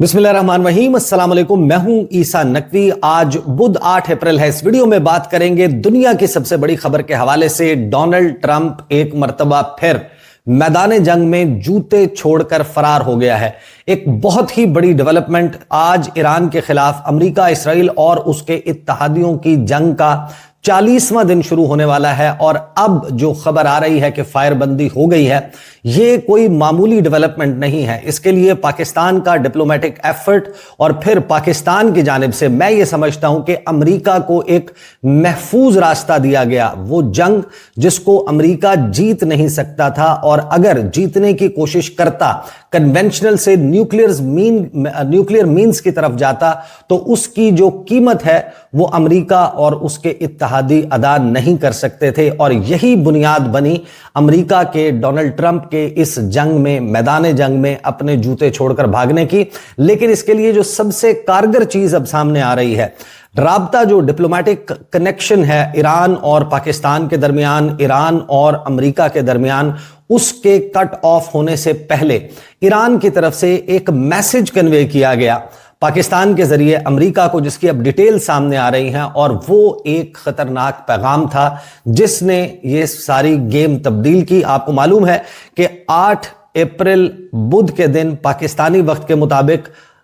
बिस्मिल्लाहिर्रहमानिर्रहीम, अस्सलाम वालेकुम। मैं हूं ईसा नकवी। आज बुध 8 अप्रैल है। इस वीडियो में बात करेंगे दुनिया की सबसे बड़ी खबर के हवाले से। डोनाल्ड ट्रंप एक मर्तबा फिर मैदान जंग में जूते छोड़कर फरार हो गया है। एक बहुत ही बड़ी डेवलपमेंट आज ईरान के खिलाफ अमेरिका, इसराइल और उसके इत्तहादियों की जंग का 40वां दिन शुरू होने वाला है। और अब जो खबर आ रही है कि फायरबंदी हो गई है, यह कोई मामूली डेवलपमेंट नहीं है। इसके लिए पाकिस्तान का डिप्लोमेटिक एफर्ट और फिर पाकिस्तान की जानिब से मैं ये समझता हूं कि अमेरिका को एक महफूज रास्ता दिया गया। वो जंग जिसको अमेरिका जीत नहीं सकता था, और अगर जीतने की कोशिश करता, कन्वेंशनल से न्यूक्लियर मीन्स की तरफ जाता, तो उसकी जो कीमत है वो अमेरिका और उसके इत्तहादी अदा नहीं कर सकते थे। और यही बुनियाद बनी अमेरिका के डोनाल्ड ट्रंप के इस जंग में, मैदान जंग में अपने जूते छोड़कर भागने की। लेकिन इसके लिए जो सबसे कारगर चीज अब सामने आ रही है, राब्ता, जो डिप्लोमेटिक कनेक्शन है ईरान और पाकिस्तान के दरमियान, ईरान और अमेरिका के दरमियान, उसके कट ऑफ होने से पहले ईरान की तरफ से एक मैसेज कन्वे किया गया पाकिस्तान के जरिए अमेरिका को, जिसकी अब डिटेल सामने आ रही हैं। और वो एक खतरनाक पैगाम था जिसने ये सारी गेम तब्दील की। आपको मालूम है कि 8 अप्रैल बुध के दिन पाकिस्तानी वक्त के मुताबिक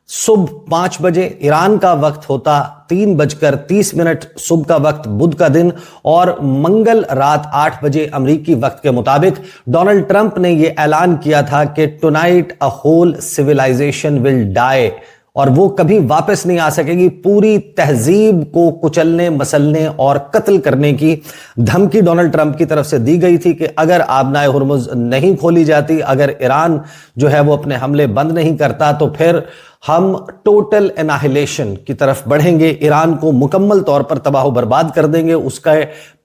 सुबह 5 बजे, ईरान का वक्त होता 3:30 सुबह का वक्त बुध का दिन, और मंगल रात 8 बजे अमेरिकी वक्त के मुताबिक डोनाल्ड ट्रंप ने यह ऐलान किया था कि tonight a whole civilisation will die, और वो कभी वापस नहीं आ सकेगी। पूरी तहजीब को कुचलने, मसलने और कत्ल करने की धमकी डोनाल्ड ट्रंप की तरफ से दी गई थी कि अगर आबनाए हुर्मुज नहीं खोली जाती, अगर ईरान जो है वो अपने हमले बंद नहीं करता, तो फिर हम टोटल एनाहिलेशन की तरफ बढ़ेंगे। ईरान को मुकम्मल तौर पर तबाह बर्बाद कर देंगे, उसका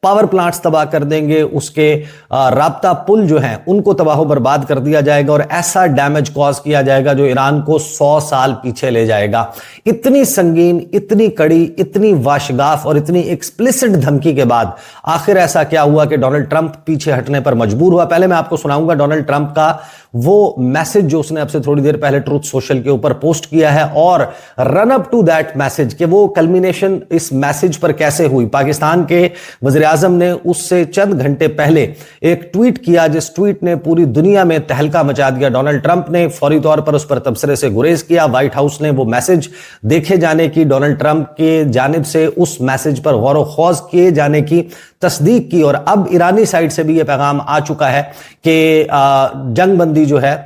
पावर प्लांट्स तबाह कर देंगे, उसके राब्ता पुल जो हैं उनको तबाह बर्बाद कर दिया जाएगा, और ऐसा डैमेज कॉज किया जाएगा जो ईरान को 100 साल पीछे ले जाएगा। इतनी संगीन, इतनी कड़ी, इतनी वाशगाफ और इतनी एक्सप्लिसिट धमकी के बाद आखिर ऐसा क्या हुआ कि डोनाल्ड ट्रंप पीछे हटने पर मजबूर हुआ। पहले मैं आपको सुनाऊंगा डोनाल्ड ट्रंप का वो मैसेज जो उसने अब से थोड़ी देर पहले ट्रूथ सोशल के ऊपर पोस्ट किया है, और run up to that message कि वो कल्मिनेशन इस मैसेज पर कैसे हुई। पाकिस्तान के वज़ीर आज़म ने उससे चंद घंटे पहले एक ट्वीट किया, जिस ट्वीट ने पूरी दुनिया में तहलका मचा दिया। डोनाल्ड ट्रंप ने फौरी तौर पर उस पर तबसरे से गुरेज किया। व्हाइट हाउस ने वो मैसेज देखे जाने की, डोनाल्ड ट्रंप के जानिब से उस मैसेज पर गौर व खौज किए जाने की तस्दीक की। और अब ईरानी साइड से भी यह पैगाम आ चुका है कि जंगबंदी जो है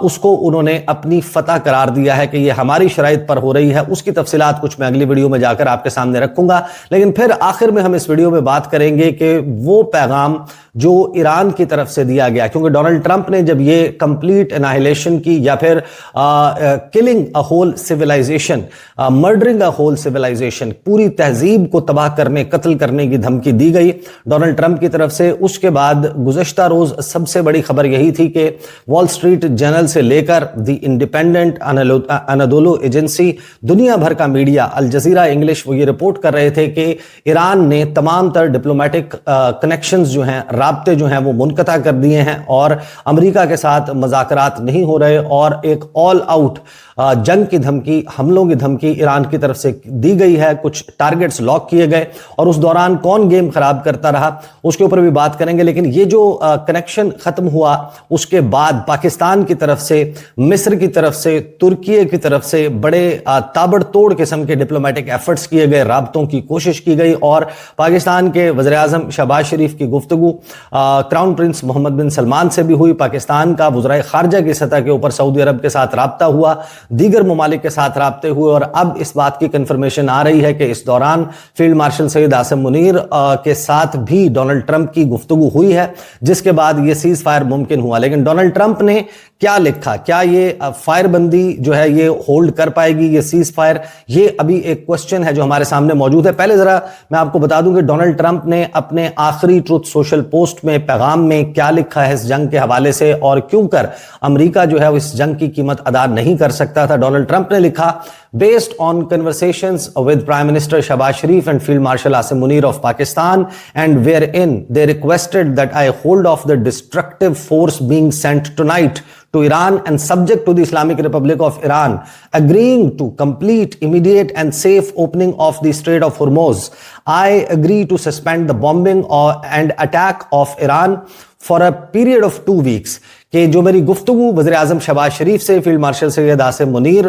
उसको उन्होंने अपनी फतह करार दिया है कि यह हमारी शराइत पर हो रही है। उसकी तफसीलात कुछ मैं अगली वीडियो में जाकर आपके सामने रखूंगा। लेकिन फिर आखिर में हम इस वीडियो में बात करेंगे कि वो पैगाम जो ईरान की तरफ से दिया गया, क्योंकि डोनाल्ड ट्रंप ने जब ये कंप्लीट एनाहिलेशन की, या फिर killing a whole civilisation, murdering a whole civilisation, पूरी तहजीब को तबाह करने, कत्ल करने की धमकी दी गई डोनाल्ड ट्रंप की तरफ से, उसके बाद गुज़श्ता रोज सबसे बड़ी खबर यही थी कि वॉल स्ट्रीट जर्नल से लेकर द इंडिपेंडेंट, अनादोलो एजेंसी, दुनिया भर का मीडिया, अल जजीरा इंग्लिश, वो ये रिपोर्ट कर रहे थे कि ईरान ने तमाम तर डिप्लोमेटिक कनेक्शंस जो हैं, राब्ते जो हैं वो मुनक़ता कर दिए हैं, और अमेरिका के साथ मुज़ाकरात नहीं हो रहे, और एक ऑल आउट जंग की धमकी, हमलों की धमकी ईरान की तरफ से दी गई है। कुछ टारगेट्स लॉक किए गए, और उस दौरान कौन गेम खराब करता रहा उसके ऊपर भी बात करेंगे। लेकिन ये जो कनेक्शन खत्म हुआ, उसके बाद पाकिस्तान की तरफ से, मिस्र की तरफ से, तुर्की की तरफ से बड़े ताबड़तोड़ किस्म के डिप्लोमेटिक एफर्ट्स किए गए, राब्तों की कोशिश की गई, और पाकिस्तान के वज़ीर आज़म शहबाज शरीफ की गुफ्तगू क्राउन प्रिंस मोहम्मद बिन सलमान से भी हुई। पाकिस्तान का वज़ीर ख़ारजा की सतह के ऊपर सऊदी अरब के साथ राब्ता हुआ, दीगर ममालिक के साथ राब्ते हुए, और अब इस बात की कंफर्मेशन आ रही है कि इस दौरान फील्ड मार्शल सईद आसिम मुनीर के साथ भी डोनाल्ड ट्रंप की गुफ्तगू हुई है, जिसके बाद यह सीज फायर मुमकिन हुआ। लेकिन डोनाल्ड ट्रंप ने क्या लिखा, क्या ये फायरबंदी जो है ये होल्ड कर पाएगी, ये सीज फायर, ये अभी एक क्वेश्चन है जो हमारे सामने मौजूद है। पहले जरा मैं आपको बता दूं कि डोनाल्ड ट्रंप ने अपने आखिरी ट्रूथ सोशल पोस्ट में, पैगाम में क्या लिखा है इस जंग के हवाले से, और क्यों कर अमेरिका जो है इस जंग की कीमत अदा नहीं कर सकता था। डोनाल्ड ट्रंप ने लिखा, based on conversations with Prime Minister Shahbaz Sharif and Field Marshal Asim Munir of Pakistan, and wherein they requested that I hold off the destructive force being sent tonight to Iran and subject to the Islamic Republic of Iran, agreeing to complete, immediate and safe opening of the Strait of Hormuz. I agree to suspend the bombing and attack of Iran for a period of 2 weeks. کہ جو میری گفتگو وزیر اعظم شہباز شریف سے field marshal Syed Asim Munir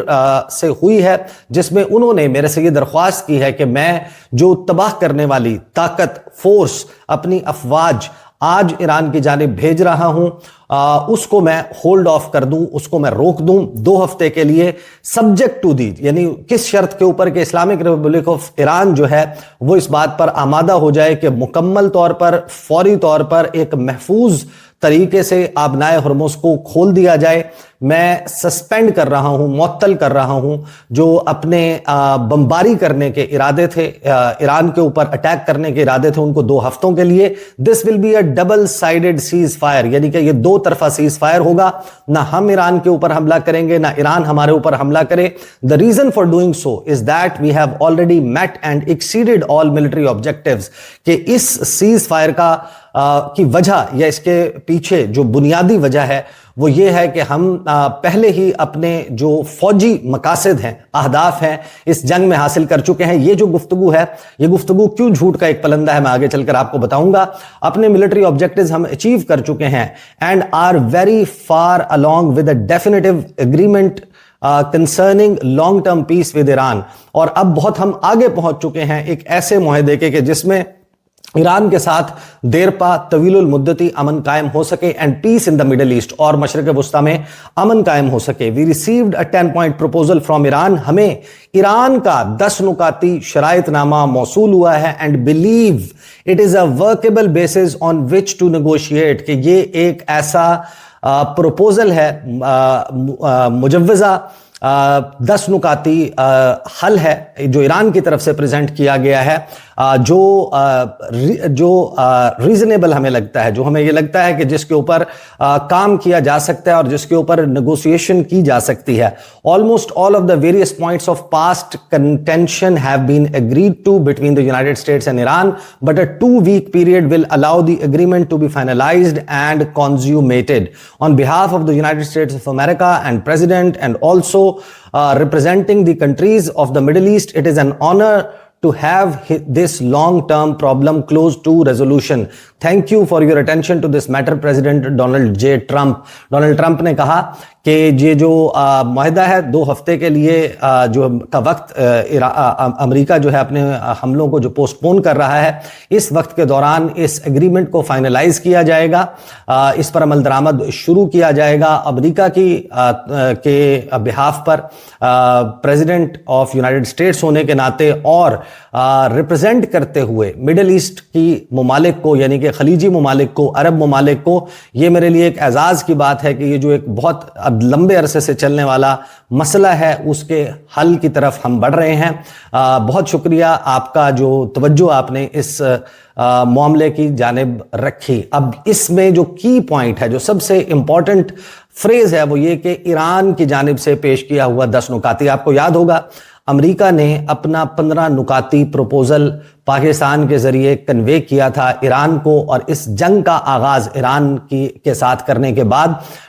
سے ہوئی ہے، جس میں انہوں نے میرے سے یہ درخواست کی ہے کہ میں جو تباہ کرنے والی طاقت، فورس، اپنی افواج آج ایران کی جانب بھیج رہا ہوں، اس کو میں ہولڈ آف کر دوں، اس کو میں روک دوں 2 ہفتے کے لیے، سبجیکٹ ٹو دی، یعنی کس شرط کے اوپر کہ اسلامک ریپبلک آف ایران جو ہے وہ اس بات پر آمادہ ہو جائے کہ مکمل طور پر، فوری طور پر ایک محفوظ طریقے سے آبنائے ہرمز کو کھول دیا جائے۔ میں سسپینڈ کر رہا ہوں، معطل کر رہا ہوں جو اپنے بمباری کرنے کے ارادے تھے، ایران کے اوپر اٹیک کرنے کے ارادے تھے، ان کو 2 ہفتوں کے لیے۔ This will be a double sided ceasefire, یعنی کہ یہ 2 طرفہ سیز فائر ہوگا، نہ ہم ایران کے اوپر حملہ کریں گے نہ ایران ہمارے اوپر حملہ کرے۔ The reason for doing so is that we have already met and exceeded all military objectives، کہ اس سیز فائر کی وجہ یا اس کے پیچھے جو بنیادی وجہ ہے وہ یہ ہے کہ ہم پہلے ہی اپنے جو فوجی مقاصد ہیں، اہداف ہیں، اس جنگ میں حاصل کر چکے ہیں۔ یہ جو گفتگو ہے، یہ گفتگو کیوں جھوٹ کا ایک پلندہ ہے میں آگے چل کر آپ کو بتاؤں گا۔ اپنے ملٹری آبجیکٹیوز ہم اچیو کر چکے ہیں and are very far along with a definitive agreement concerning long term peace with Iran، اور اب بہت ہم آگے پہنچ چکے ہیں ایک ایسے معاہدے کے کہ جس میں ایران کے ساتھ دیر پا طویل المدتی امن قائم ہو سکے and peace in the Middle East, اور مشرق وسطیٰ میں امن قائم ہو سکے۔ We received a 10-point proposal from Iran, ہمیں ایران کا 10 نکاتی شرائط نامہ موصول ہوا ہے and believe it is a workable basis on which to negotiate, کہ یہ ایک ایسا پروپوزل ہے، مجوزہ 10 نکاتی حل ہے جو ایران کی طرف سے پریزنٹ کیا گیا ہے، جو ریزنیبل ہمیں لگتا ہے، جو ہمیں یہ لگتا ہے کہ جس کے اوپر کام کیا جا سکتا ہے اور جس کے اوپر نیگوسیشن کی جا سکتی ہے۔ Almost all of the various points of past contention have been agreed to between the United States and Iran, but a 2-week period will allow the agreement to be finalized and consummated. On behalf of the United States of America and President, and also representing the countries of the Middle East, it is an honor to have this long-term problem close to resolution. Thank you for your attention to this matter, President Donald J. Trump. Donald Trump نے کہا کہ یہ جو معاہدہ ہے 2 ہفتے کے لیے جو کا وقت امریکہ جو ہے اپنے حملوں کو جو پوسٹ پون کر رہا ہے، اس وقت کے دوران اس ایگریمنٹ کو فائنلائز کیا جائے گا، اس پر عمل درآمد شروع کیا جائے گا۔ امریکہ کے behalf per president of United States ہونے کے ناطے اور ریپرزینٹ کرتے ہوئے مڈل ایسٹ کی ممالک کو، یعنی کہ خلیجی ممالک کو، عرب ممالک کو، یہ میرے لیے ایک اعزاز کی بات ہے کہ یہ جو ایک بہت لمبے عرصے سے چلنے والا مسئلہ ہے اس کے حل کی طرف ہم بڑھ رہے ہیں۔ بہت شکریہ آپ کا، جو توجہ آپ نے اس معاملے کی جانب رکھی۔ اب اس میں جو کی پوائنٹ ہے، جو سب سے امپورٹنٹ فریز ہے، وہ یہ کہ ایران کی جانب سے پیش کیا ہوا 10 نکاتی، آپ کو یاد ہوگا امریکہ نے اپنا 15 نکاتی پروپوزل پاکستان کے ذریعے کنوے کیا تھا ایران کو، اور اس جنگ کا آغاز ایران کے ساتھ کرنے کے بعد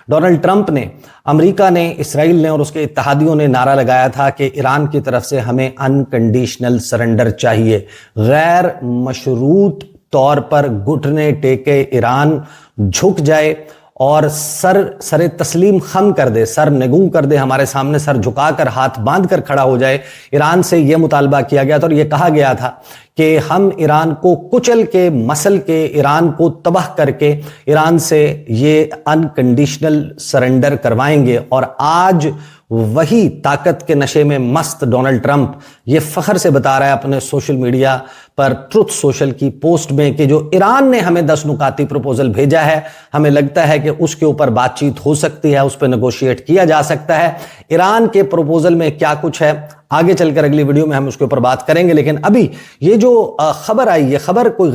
ڈونلڈ ٹرمپ نے، امریکہ نے، اسرائیل نے اور اس کے اتحادیوں نے نعرہ لگایا تھا کہ ایران کی طرف سے ہمیں انکنڈیشنل سرنڈر چاہیے، غیر مشروط طور پر گھٹنے ٹیکے ایران جھک جائے اور سر تسلیم خم کر دے، سر نگوں کر دے، ہمارے سامنے سر جھکا کر ہاتھ باندھ کر کھڑا ہو جائے۔ ایران سے یہ مطالبہ کیا گیا تھا اور یہ کہا گیا تھا کہ ہم ایران کو کچل کے، مسل کے، ایران کو تباہ کر کے ایران سے یہ انکنڈیشنل سرنڈر کروائیں گے۔ اور آج وہی طاقت کے نشے میں مست ڈونلڈ ٹرمپ یہ فخر سے بتا رہا ہے اپنے سوشل میڈیا پر، ٹروتھ سوشل کی پوسٹ میں، کہ جو ایران نے ہمیں 10 نکاتی پروپوزل بھیجا ہے، ہمیں لگتا ہے کہ اس کے اوپر بات چیت ہو سکتی ہے، اس پہ نیگوشیٹ کیا جا سکتا ہے۔ ایران کے پروپوزل میں کیا کچھ ہے آگے چل کر اگلی ویڈیو میں ہم اس کے اوپر بات کریں گے، لیکن ابھی یہ جو خبر آئی، یہ خبر کوئی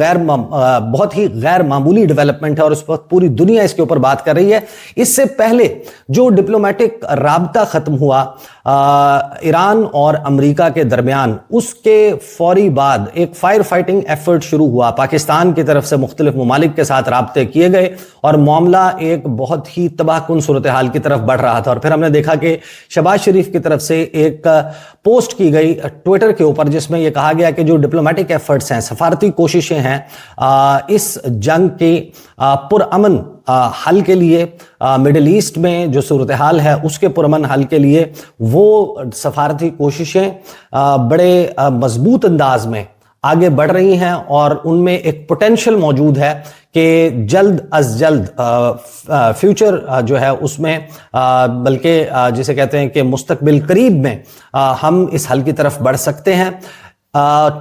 بہت ہی غیر معمولی ڈیولپمنٹ ہے اور اس وقت پوری دنیا اس کے اوپر بات کر رہی ہے۔ اس سے پہلے جو ڈپلومیٹک رابطہ ختم ہوا ईरान और अमेरिका के दरमियान, उसके फौरी बाद एक फायर फाइटिंग एफर्ट शुरू हुआ। पाकिस्तान की तरफ से मुख्तलिफ ममालिक के साथ राब्ते किए गए और मामला एक बहुत ही तबाहकुन सूरत हाल की तरफ बढ़ रहा था। और फिर हमने देखा कि शहबाज शरीफ की तरफ से एक पोस्ट की गई ट्विटर के ऊपर, जिसमें यह कहा गया कि जो डिप्लोमेटिक एफर्ट्स हैं, सफारती कोशिशें हैं, इस जंग के पुरअमन हल के लिए, मिडिल ईस्ट में जो सूरत हाल है उसके पुरअमन हल के लिए, वो सफारती कोशिशें बड़े मजबूत अंदाज में आगे बढ़ रही हैं और उनमें एक पोटेंशियल मौजूद है कि जल्द अज जल्द फ्यूचर जो है उसमें, बल्कि जिसे कहते हैं कि मुस्तकबिल करीब में हम इस हल की तरफ बढ़ सकते हैं।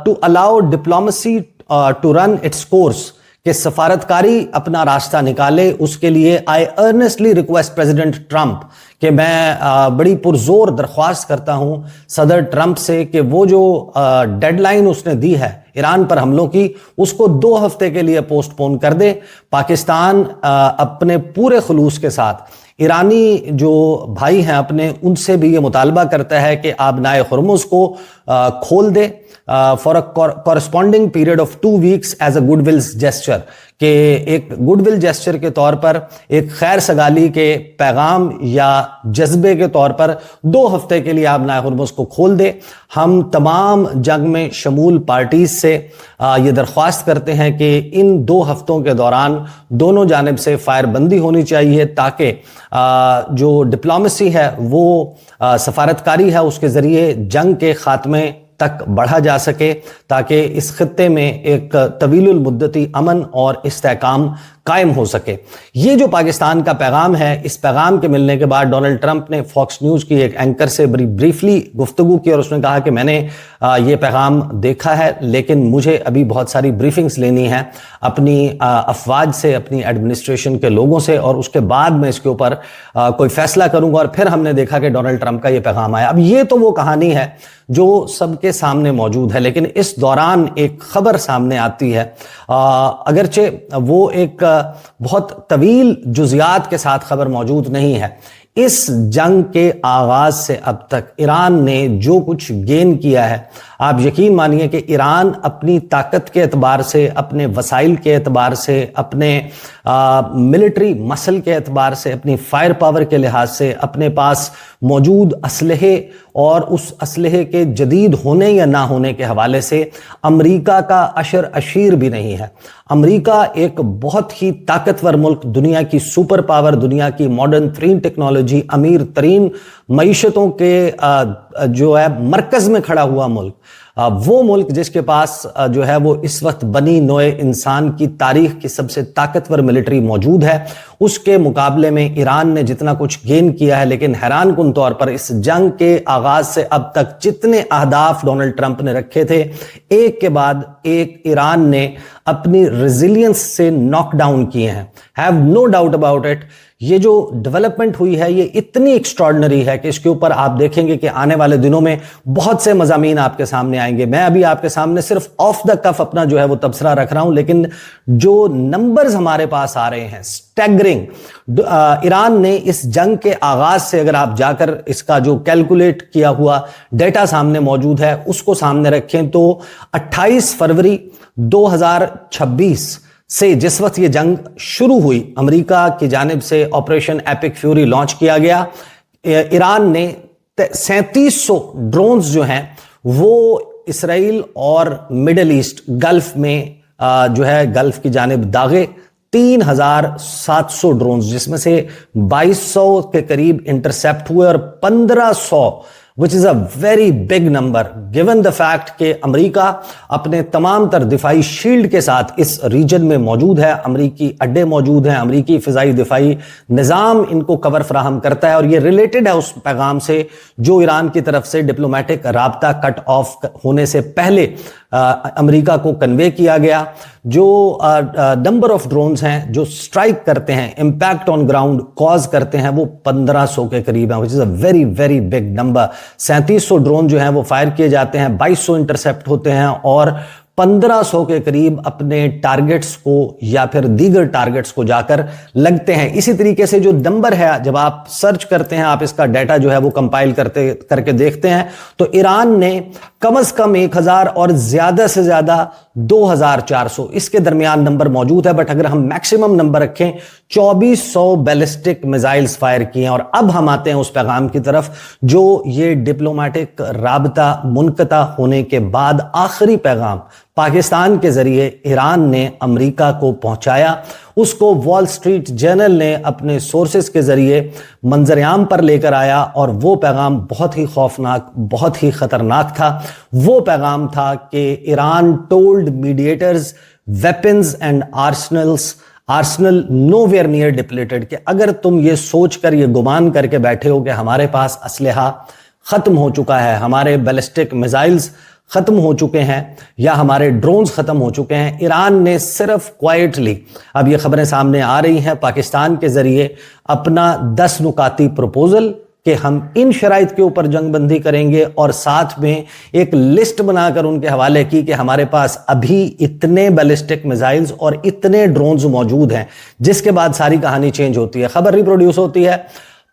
To allow diplomacy to run its course, कि सफारतकारी अपना रास्ता निकाले, उसके लिए I earnestly request president Trump, कि मैं बड़ी पुरजोर दरख्वास्त करता हूं सदर ट्रंप से कि वो जो डेडलाइन उसने दी है ईरान पर हमलों की, उसको 2 हफ्ते के लिए पोस्टपोन कर दे। पाकिस्तान अपने पूरे खुलूस के साथ ईरानी जो भाई हैं अपने, उनसे भी ये मुतालबा करता है कि आबनाए हुर्मुज़ को खोल दे for a corresponding period of 2 weeks as a goodwill gesture, कि एक गुडविल जेस्चर के तौर पर, एक खैर सगाली के पैगाम या जज्बे के तौर पर 2 हफ्ते के लिए आबनाए हुर्मुज़ को खोल दे। हम तमाम जंग में शमूल पार्टीज से ये दरख्वास्त करते हैं कि इन 2 हफ्तों के दौरान दोनों जानिब से फायरबंदी होनी चाहिए, ताकि जो डिप्लोमेसी है वो सफारतकारी है उसके ज़रिए जंग के खात्मे तक बढ़ा जा सके, ताकि इस खित्ते में एक तवीलुल मुद्दती अमन और इस्तेहकाम कायम हो सके। ये जो पाकिस्तान का पैगाम है, इस पैगाम के मिलने के बाद डोनाल्ड ट्रंप ने फॉक्स न्यूज़ की एक एंकर से बड़ी ब्रीफली गुफ्तगू की और उसने कहा कि मैंने ये पैगाम देखा है, लेकिन मुझे अभी बहुत सारी ब्रीफिंग्स लेनी है अपनी अफवाज से, अपनी एडमिनिस्ट्रेशन के लोगों से, और उसके बाद मैं इसके ऊपर कोई फैसला करूंगा। और फिर हमने देखा कि डोनाल्ड ट्रंप का ये पैगाम आया। अब ये तो वो कहानी है जो सबके सामने मौजूद है, लेकिन इस दौरान एक खबर सामने आती है, अगरचे वो एक बहुत तवील जुज़ियात के साथ खबर मौजूद नहीं है। इस जंग के आगाज से अब तक ईरान ने जो कुछ गेन किया है, आप यकीन मानिए कि ईरान अपनी ताकत के एतबार से, अपने वसाइल के एतबार से, अपने मिलिट्री मसल के एतबार से, अपनी फायर पावर के लिहाज से, अपने पास मौजूद असलहे और उस असलहे के जदीद होने या ना होने के हवाले से अमेरिका का अशर अशीर भी नहीं है। अमेरिका एक बहुत ही ताकतवर मुल्क, दुनिया की सुपर पावर, दुनिया की मॉडर्न तरीन टेक्नोलॉजी, अमीर तरीन मईशतों के जो है मरकज में खड़ा हुआ मुल्क, वो मुल्क जिसके पास जो है वो इस वक्त बनी नोए इंसान की तारीख की सबसे ताकतवर मिलिट्री मौजूद है, उसके मुकाबले में ईरान ने जितना कुछ गेन किया है। लेकिन हैरान कुन तौर पर इस जंग के आगाज से अब तक जितने अहदाफ डोनाल्ड ट्रंप ने रखे थे, एक के बाद एक ईरान ने अपनी रेजिलियंस से नॉकडाउन किए हैं। Have no doubt about it. ये जो डेवलपमेंट हुई है ये इतनी एक्स्ट्रॉर्डिनरी है कि इसके ऊपर आप देखेंगे कि आने वाले दिनों में बहुत से मज़ामीन आपके सामने आएंगे। मैं अभी आपके सामने सिर्फ ऑफ द कफ अपना जो है वो तबसरा रख रहा हूं, लेकिन जो नंबर्स हमारे पास आ रहे हैं स्टैगरिंग। ईरान ने इस जंग के आगाज से, अगर आप जाकर इसका जो कैलकुलेट किया हुआ डेटा सामने मौजूद है उसको सामने रखें, तो 28 फरवरी 2026 से जिस वक्त ये जंग शुरू हुई, अमेरिका की जानिब से ऑपरेशन एपिक फ्यूरी लॉन्च किया गया, ईरान ने 3700 ड्रोन्स जो हैं वो इसराइल और मिडिल ईस्ट गल्फ में जो है गल्फ की जानिब दागे। 3700 ड्रोन्स, जिसमें से 2200 के करीब इंटरसेप्ट हुए और 1500 which is a very big number given the fact कि अमेरिका अपने तमाम तर दिफाई शील्ड के साथ इस रीजन में मौजूद है, अमेरिकी अड्डे मौजूद हैं, अमेरिकी फिजाई दिफाई निज़ाम इनको कवर फराहम करता है। और ये रिलेटेड है उस पैगाम से जो ईरान की तरफ से डिप्लोमेटिक राब्ता कट ऑफ होने से पहले अमेरिका को कन्वे किया गया। जो नंबर ऑफ ड्रोन्स हैं जो स्ट्राइक करते हैं, इंपैक्ट ऑन ग्राउंड कॉज करते हैं, वो 1500 के करीब है, which is a very very big number. 3700 drone जो हैं वो फायर किए जाते हैं, 2200 इंटरसेप्ट होते हैं और 1500 के करीब अपने टारगेट्स को या फिर दीगर टारगेट्स को जाकर लगते हैं। इसी तरीके से जो नंबर है, जब आप सर्च करते हैं, आप इसका डाटा जो है वो कंपाइल करके देखते हैं, तो ईरान ने कम से कम 1000 और ज्यादा से ज्यादा 2400 इसके दरमियान नंबर मौजूद है। बट अगर हम मैक्सिमम नंबर रखें, 2400 बैलिस्टिक मिसाइल्स फायर किए हैं। और अब हम आते हैं उस पैगाम की तरफ जो ये डिप्लोमेटिक राबता मुनक़ता होने के बाद आखिरी पैगाम पाकिस्तान के जरिए ईरान ने अमेरिका को पहुंचाया। उसको वॉल स्ट्रीट जर्नल ने अपने सोर्सेस के जरिए मंजर-ए-आम पर लेकर आया और वो पैगाम बहुत ही खौफनाक, बहुत ही खतरनाक था। वो पैगाम था कि Iran told mediators weapons and Arsenal nowhere near depleted, कि अगर तुम ये सोचकर, ये गुमान करके बैठे हो कि हमारे पास असलहा खत्म हो चुका है, हमारे बैलिस्टिक मिसाइल्स खत्म हो चुके हैं या हमारे ड्रोन्स खत्म हो चुके हैं, ईरान ने सिर्फ क्वाइटली, अब ये खबरें सामने आ रही हैं, पाकिस्तान के जरिए अपना 10 नुकाती प्रपोजल कि हम इन शराइत के ऊपर जंगबंदी करेंगे और साथ में एक लिस्ट बनाकर उनके हवाले की कि हमारे पास अभी इतने बैलिस्टिक मिसाइल्स और इतने ड्रोन्स मौजूद हैं, जिसके बाद सारी कहानी चेंज होती है। खबर रिप्रोड्यूस होती है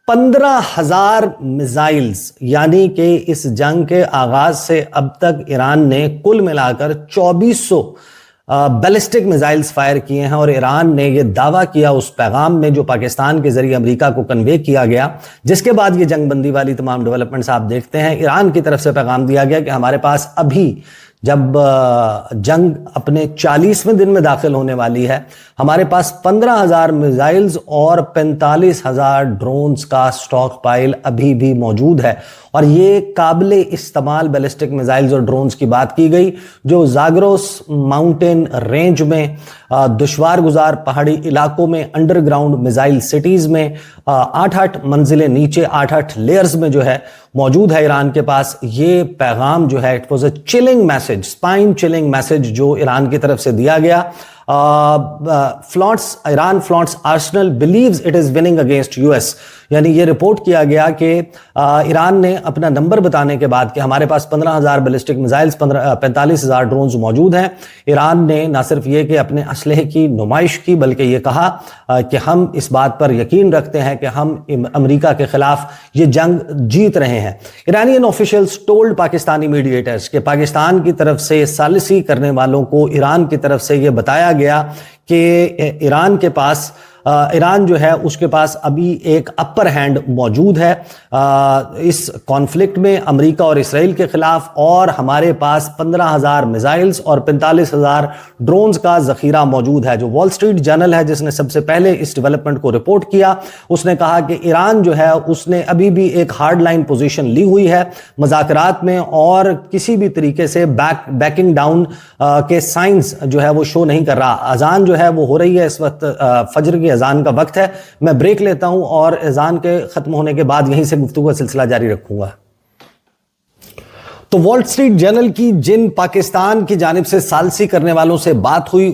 15,000 मिसाइल्स, यानी कि इस जंग के आगाज से अब तक ईरान ने कुल मिलाकर 2400 बैलिस्टिक मिसाइल्स फायर किए हैं। और ईरान ने यह दावा किया उस पैगाम में जो पाकिस्तान के जरिए अमेरिका को कन्वे किया गया, जिसके बाद ये जंगबंदी वाली तमाम डेवलपमेंट्स आप देखते हैं, ईरान की तरफ से पैगाम दिया गया कि हमारे पास अभी, जब जंग अपने 40वें दिन में दाखिल होने वाली है, हमारे पास 15,000 मिसाइल्स और 45,000 ड्रोन्स का स्टॉक पाइल अभी भी मौजूद है। और ये काबिले इस्तेमाल बैलिस्टिक मिसाइल्स और ड्रोन्स की बात की गई जो जाग्रोस माउंटेन रेंज में, दुश्वार गुजार पहाड़ी इलाकों में, अंडरग्राउंड मिसाइल सिटीज में 8-8 मंजिलें नीचे, 8-8 लेयर्स में जो है मौजूद है ईरान के पास। ये पैगाम जो है, it was a chilling message, spine chilling message जो ईरान की तरफ से दिया गया। Iran flaunts arsenal believes it is winning against US, यानी ये रिपोर्ट किया गया कि ईरान ने अपना नंबर बताने के बाद कि हमारे पास 15,000 बैलिस्टिक मिसाइल्स, 45,000 ड्रोन्स मौजूद हैं, ईरान ने न सिर्फ ये कि अपने असलहे की नुमाइश की, बल्कि ये कहा कि हम इस बात पर यकीन रखते हैं कि हम अमेरिका के खिलाफ ये जंग जीत रहे हैं। Iranian officials told Pakistani mediators कि पाकिस्तान की तरफ से सालिसी करने वालों को ईरान की तरफ से ये बताया गया कि ईरान जो है उसके पास अभी एक अपर हैंड मौजूद है इस कॉन्फ्लिक्ट में अमेरिका और इसराइल के खिलाफ, और हमारे पास 15,000 मिसाइल्स और 45,000 ड्रोन्स का जखीरा मौजूद है। जो वॉल स्ट्रीट जर्नल है जिसने सबसे पहले इस डेवलपमेंट को रिपोर्ट किया, उसने कहा कि ईरान जो है उसने अभी भी एक हार्ड लाइन पोजीशन ली हुई है मुज़ाकरात में, और किसी भी तरीके से बैकिंग डाउन के साइंस जो है वो शो नहीं कर रहा। अजान जो है वो हो रही है इस वक्त, फजर की अजान का वक्त है। मैं ब्रेक लेता हूं और अजान के खत्म होने के बाद यहीं से गुफ्तगू का सिलसिला जारी रखूंगा। तो वॉल स्ट्रीट जर्नल की जिन पाकिस्तान की जानिब से सालसी करने वालों से बात हुई,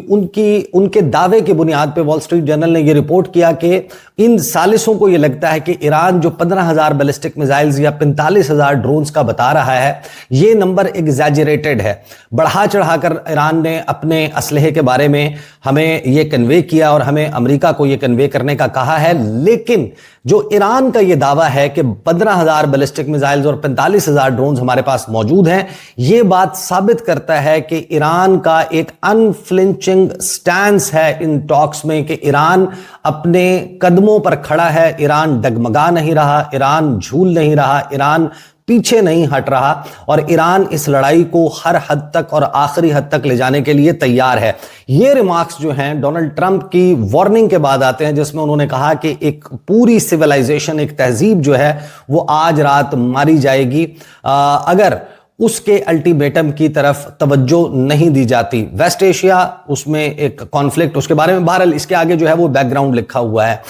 उनके दावे की बुनियाद पे वॉल स्ट्रीट जर्नल ने यह रिपोर्ट किया कि इन सालिसों को यह लगता है कि ईरान जो 15,000 बैलिस्टिक मिसाइल्स या 45,000 ड्रोन्स का बता रहा है, यह नंबर एग्जैजरेटेड है। बढ़ा चढ़ाकर ईरान ने अपने असलहे के बारे में हमें यह कन्वे किया और हमें अमेरिका को यह कन्वे करने का कहा है। लेकिन जो ईरान का यह दावा है कि 15,000 बैलिस्टिक मिसाइल्स और 45,000 ड्रोन्स हमारे पास मौजूद हैं, यह बात साबित करता है कि ईरान का एक अनफ्लिंचिंग स्टैंस है इन टॉक्स में, कि ईरान अपने कदमों पर खड़ा है, ईरान डगमगा नहीं रहा, ईरान झूल नहीं रहा, ईरान पीछे नहीं हट रहा, और ईरान इस लड़ाई को हर हद तक और आखिरी हद तक ले जाने के लिए तैयार है। ये रिमार्क्स जो हैं डोनाल्ड ट्रंप की वार्निंग के बाद आते हैं, जिसमें उन्होंने कहा कि एक पूरी सिविलाइजेशन, एक तहजीब जो है वो आज रात मारी जाएगी अगर उसके अल्टीमेटम की तरफ तवज्जो नहीं दी जाती। वेस्ट एशिया, उसमें एक कॉन्फ्लिक्ट, उसके बारे में बहरहाल इसके आगे जो है वो बैकग्राउंड लिखा हुआ है।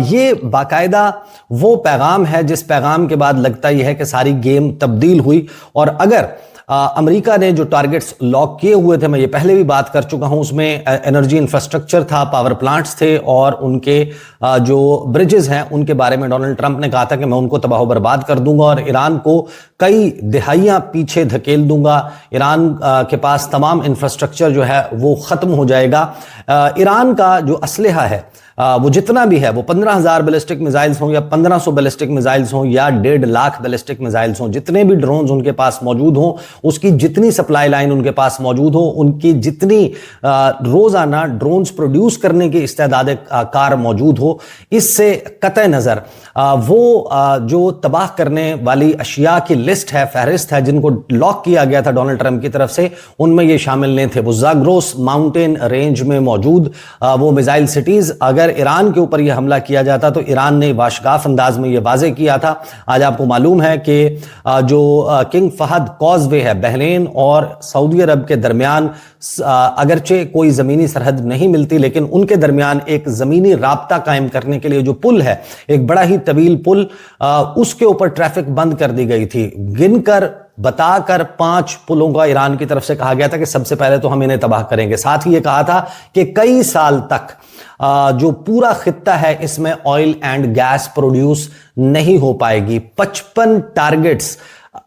ये बाकायदा वो पैगाम है जिस पैगाम के बाद लगता यह है कि सारी गेम तब्दील हुई। और अगर امریکہ نے جو ٹارگٹس لاک کیے ہوئے تھے، میں یہ پہلے بھی بات کر چکا ہوں، اس میں انرجی انفراسٹرکچر تھا، پاور پلانٹس تھے، اور ان کے جو برجز ہیں ان کے بارے میں ڈونلڈ ٹرمپ نے کہا تھا کہ میں ان کو تباہ و برباد کر دوں گا اور ایران کو کئی دہائیاں پیچھے دھکیل دوں گا، ایران کے پاس تمام انفراسٹرکچر جو ہے وہ ختم ہو جائے گا۔ ایران کا جو اسلحہ ہے وہ جتنا بھی ہے، وہ 15,000 بیلسٹک میزائلز ہوں یا 1500 بیلسٹک میزائلز ہوں یا 1.5 لاکھ بیلسٹک میزائلز ہوں، جتنے بھی ڈرونز ان کے پاس موجود ہوں، اس کی جتنی سپلائی لائن ان کے پاس موجود ہو، ان کی جتنی روزانہ ڈرونز پروڈیوس کرنے کی استعداد کار موجود ہو، اس سے قطع نظر وہ جو تباہ کرنے والی اشیاء کی لسٹ ہے، فہرست ہے، جن کو لاک کیا گیا تھا ڈونلڈ ٹرمپ کی طرف سے، ان میں یہ شامل نہیں تھے۔ وہ زاگروس ماؤنٹین رینج میں موجود وہ میزائل سٹیز، اگر ایران کے اوپر یہ حملہ کیا جاتا تو ایران نے واشگاف انداز میں یہ واضح کیا تھا۔ آج آپ کو معلوم ہے کہ جو کنگ فہد کازوے ہے، بحرین اور سعودی عرب کے درمیان اگرچہ کوئی زمینی سرحد نہیں ملتی، لیکن ان کے درمیان ایک زمینی رابطہ قائم کرنے کے لیے جو پل ہے، ایک بڑا ہی طویل پل، اس کے اوپر ٹریفک بند کر دی گئی تھی۔ گن کر بتا کر 5 پلوں کا ایران کی طرف سے کہا گیا تھا کہ سب سے پہلے تو ہم انہیں تباہ کریں گے۔ ساتھ ہی یہ کہا تھا کہ کئی سال تک جو پورا خطہ ہے اس میں آئل اینڈ گیس پروڈیوس نہیں ہو پائے گی۔ 55 ٹارگٹس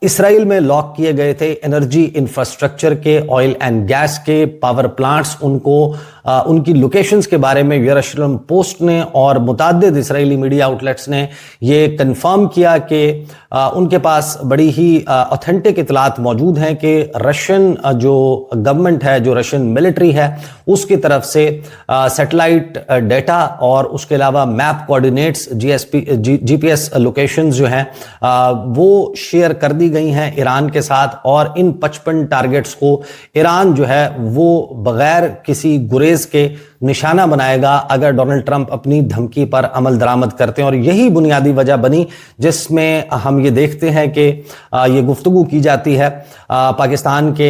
اسرائیل میں لاک کیے گئے تھے، انرجی انفراسٹرکچر کے، آئل اینڈ گیس کے، پاور پلانٹس، ان کی لوکیشنز کے بارے میں یروشلم پوسٹ نے اور متعدد اسرائیلی میڈیا آؤٹلیٹس نے یہ کنفرم کیا کہ ان کے پاس بڑی ہی اوتھینٹک اطلاعات موجود ہیں کہ رشین جو گورنمنٹ ہے، جو رشین ملٹری ہے، اس کی طرف سے سیٹلائٹ ڈیٹا اور اس کے علاوہ میپ کوآرڈینیٹس، جی پی ایس لوکیشنز جو ہیں وہ شیئر کر دی گئی ہیں ایران کے ساتھ، اور ان 55 ٹارگٹس کو ایران جو ہے وہ بغیر کسی گریز کے نشانہ بنائے گا اگر ڈونلڈ ٹرمپ اپنی دھمکی پر عمل درآمد کرتے ہیں۔ اور یہی بنیادی وجہ بنی جس میں ہم یہ دیکھتے ہیں کہ یہ گفتگو کی جاتی ہے، پاکستان کے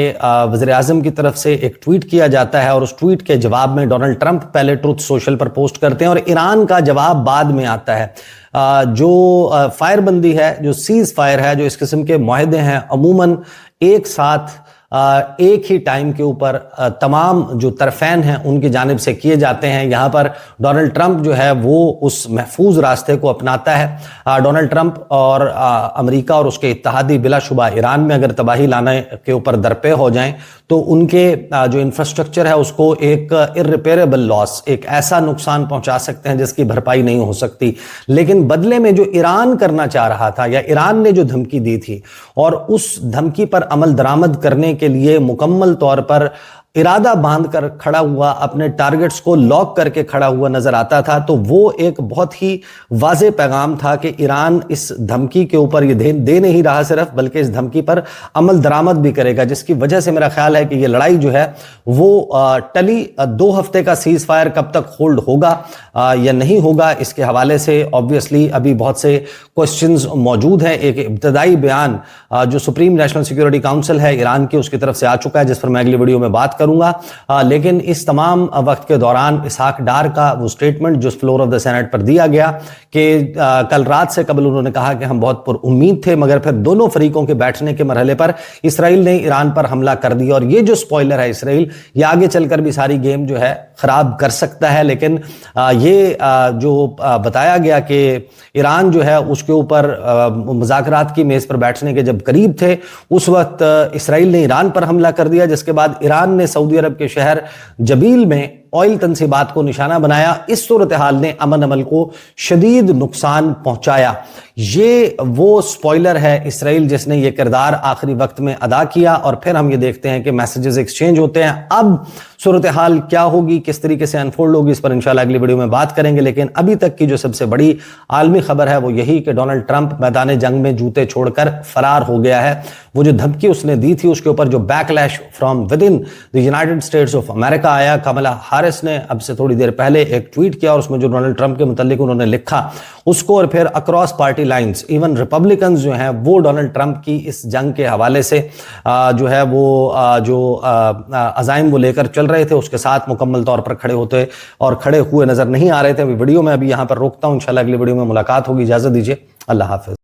وزیر اعظم کی طرف سے ایک ٹویٹ کیا جاتا ہے، اور اس ٹویٹ کے جواب میں ڈونلڈ ٹرمپ پہلے ٹروتھ سوشل پر پوسٹ کرتے ہیں اور ایران کا جواب بعد میں آتا ہے۔ جو فائر بندی ہے، جو سیز فائر ہے، جو اس قسم کے معاہدے ہیں، عموماً ایک ساتھ ایک ہی ٹائم کے اوپر تمام جو طرفین ہیں ان کی جانب سے کیے جاتے ہیں۔ یہاں پر ڈونلڈ ٹرمپ جو ہے وہ اس محفوظ راستے کو اپناتا ہے۔ ڈونلڈ ٹرمپ اور امریکہ اور اس کے اتحادی بلا شبہ ایران میں اگر تباہی لانے کے اوپر درپے ہو جائیں تو ان کے جو انفراسٹرکچر ہے اس کو ایک irreparable لاس، ایک ایسا نقصان پہنچا سکتے ہیں جس کی بھرپائی نہیں ہو سکتی۔ لیکن بدلے میں جو ایران کرنا چاہ رہا تھا، یا ایران نے جو دھمکی دی تھی، اور اس دھمکی پر عمل درآمد کرنے کے لیے مکمل طور پر ارادہ باندھ کر کھڑا ہوا، اپنے ٹارگٹس کو لاک کر کے کھڑا ہوا نظر آتا تھا، تو وہ ایک بہت ہی واضح پیغام تھا کہ ایران اس دھمکی کے اوپر یہ دے نہیں رہا صرف، بلکہ اس دھمکی پر عمل درآمد بھی کرے گا، جس کی وجہ سے میرا خیال ہے کہ یہ لڑائی جو ہے وہ ٹلی۔ 2 ہفتے کا سیز فائر کب تک ہولڈ ہوگا یا نہیں ہوگا، اس کے حوالے سے آبویسلی ابھی بہت سے کوسچنز موجود ہیں۔ ایک ابتدائی بیان جو سپریم نیشنل سیکیورٹی کاؤنسل ہے ایران کی، اس کی طرف سے آ چکا ہے، جس پر میں اگلی ویڈیو میں بات کروں گا۔ لیکن اس تمام وقت کے دوران اسحاق ڈار کا وہ سٹیٹمنٹ جو فلور آف دا سینٹ پر دیا گیا کہ کل رات سے قبل انہوں نے کہا کہ ہم بہت پر امید تھے، مگر پھر دونوں فریقوں کے بیٹھنے کے مرحلے پر اسرائیل نے ایران پر حملہ کر دیا، اور یہ جو سپوائلر ہے اسرائیل، یہ آگے چل کر بھی ساری گیم جو ہے خراب کر سکتا ہے۔ لیکن یہ جو بتایا گیا کہ ایران جو ہے اس کے اوپر مذاکرات کی میز پر بیٹھنے کے جب قریب تھے، اس وقت اسرائیل نے ایران پر حملہ کر دیا، جس کے بعد ایران نے سعودی عرب کے شہر جبیل میں آئل تنصیبات کو نشانہ بنایا۔ اس صورتحال نے امن عمل کو شدید نقصان پہنچایا۔ یہ وہ سپوائلر ہے اسرائیل جس نے یہ کردار آخری وقت میں ادا کیا، اور پھر ہم یہ دیکھتے ہیں کہ میسیجز ایکسچینج ہوتے ہیں۔ اب صورتحال کیا ہوگی، کس طریقے سے انفولڈ ہوگی، اس پر انشاءاللہ اگلی ویڈیو میں بات کریں گے۔ لیکن ابھی تک کی جو سب سے بڑی عالمی خبر ہے وہ یہی کہ ڈونلڈ ٹرمپ میدان جنگ میں جوتے چھوڑ کر فرار ہو گیا ہے۔ وہ جو دھمکی اس نے دی تھی، اس کے اوپر جو back lash from with in the United States of America آیا، کملا ہارس نے اب سے تھوڑی دیر پہلے ایک ٹویٹ کیا، اور اس میں جو ڈونلڈ ٹرمپ کے متعلق انہوں نے لکھا اس کو، اور پھر across party lines even Republicans جو ہیں وہ ڈونلڈ ٹرمپ کی اس جنگ کے حوالے سے جو ہے وہ جو عزائم وہ لے کر چل رہے تھے، اس کے ساتھ مکمل طور پر کھڑے ہوتے اور کھڑے ہوئے نظر نہیں آ رہے تھے۔ ویڈیو میں ابھی یہاں پر روکتا ہوں، انشاءاللہ اگلی ویڈیو میں ملاقات ہوگی۔ اجازت دیجیے، اللہ حافظ۔